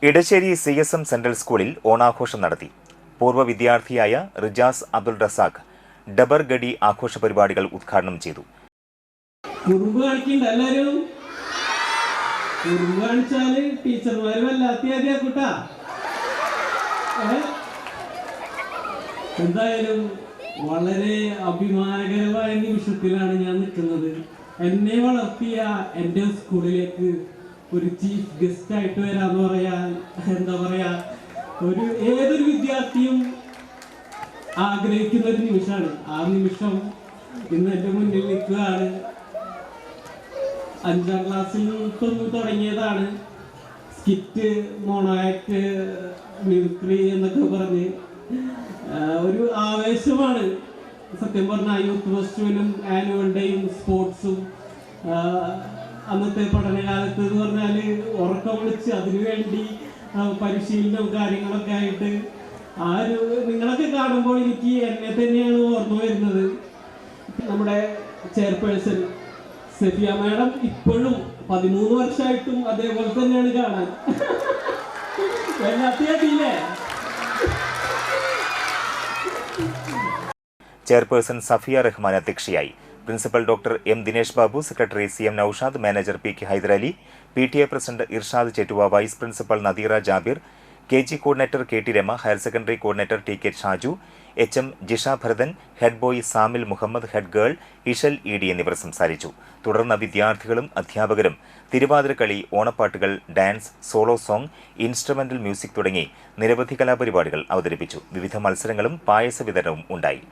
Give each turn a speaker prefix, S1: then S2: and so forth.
S1: Edasseri CSM central സ്കൂളിൽ ഓണാഘോഷം നടത്തി. പൂർവ്വ വിദ്യാർത്ഥിയായ റിജാസ് അബ്ദുൾ റസാഖ് ഡബർ ഗഡി ആഘോഷ പരിപാടികൾ ഉദ്ഘാടനം ചെയ്തു.
S2: എന്തായാലും വളരെ അഭിമാനകരമായ നിമിഷത്തിലാണ് ഞാൻ നിൽക്കുന്നത്. എന്നെ വളർത്തിയ എൻ്റെ സ്കൂളിലേക്ക് ഒരു ചീഫ് ഗസ്റ്റ് ആയിട്ട് വരാന്ന് പറയാൻ ഏതൊരു വിദ്യാർത്ഥിയും ആഗ്രഹിക്കുന്ന ഒരു നിമിഷമാണ്. ആ നിമിഷം ഇന്ന് എൻ്റെ മുന്നിൽ നിൽക്കുകയാണ്. 5ാം ക്ലാസ്സിൽ തുടങ്ങിയതാണ്. സ്കിറ്റ്, മോണോ ആക്ട്, മിമിക്രി എന്നൊക്കെ പറഞ്ഞ് ഒരു ആവേശമാണ്. സത്യം പറഞ്ഞാൽ യൂത്ത് ഫെസ്റ്റിവലും ആനുവൽ ഡേയും സ്പോർട്സും അന്നത്തെ പഠനകാലത്ത് എന്ന് പറഞ്ഞാൽ ഉറക്കം വിളിച്ച് അതിനുവേണ്ടി പരിശീലനവും കാര്യങ്ങളൊക്കെ ആയിട്ട് നിങ്ങളൊക്കെ കാണുമ്പോൾ എനിക്ക് എന്നെ തന്നെയാണ് ഓർമ്മ വരുന്നത്. നമ്മുടെ ചെയർപേഴ്സൺ സഫിയ മാഡം ഇപ്പോഴും 13 വർഷമായിട്ടും അതേപോലെ തന്നെയാണ് കാണാൻ. എല്ലാത്തില്ലേ.
S1: ചെയർപേഴ്സൺ സഫിയ റഹ്മാൻ അധ്യക്ഷയായി. Principal doctor M. Dinesh Babu, secretary CM Naushad, manager PK Hyderali, PTA president Irshad Chettuva, vice principal Nadeera Jabir, KG coordinator KT Rama, higher secondary coordinator TK Shaju, HM Jisha Bharathan, head boy Samil Muhammad, head girl Ishal ED എന്നിവർ സംസാരിച്ചു. തുടർന്ന് വിദ്യാർത്ഥികളും അധ്യാപകരും തിരുവാതിരക്കളി, ഓണപ്പാട്ടുകൾ, dance, solo song, instrumental music തുടങ്ങി നിരവധി കലാപരിപാടികൾ അവതരിപ്പിച്ചു. വിവിധ മത്സരങ്ങളും പായസ വിതരണവും ഉണ്ടായി.